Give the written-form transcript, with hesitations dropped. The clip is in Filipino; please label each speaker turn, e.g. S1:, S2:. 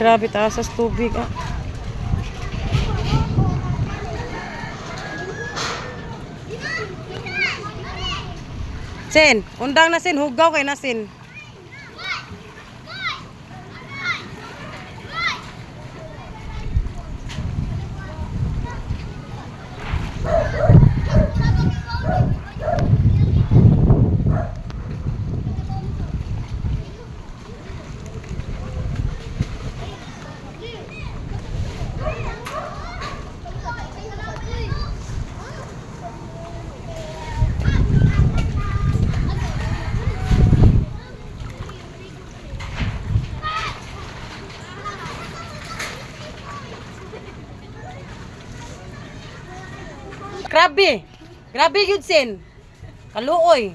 S1: Grabe taas sa tubig ah. Sin, undang na sin, hugaw kay na sin. Grabe. Grabe yun sin. Kaluoy.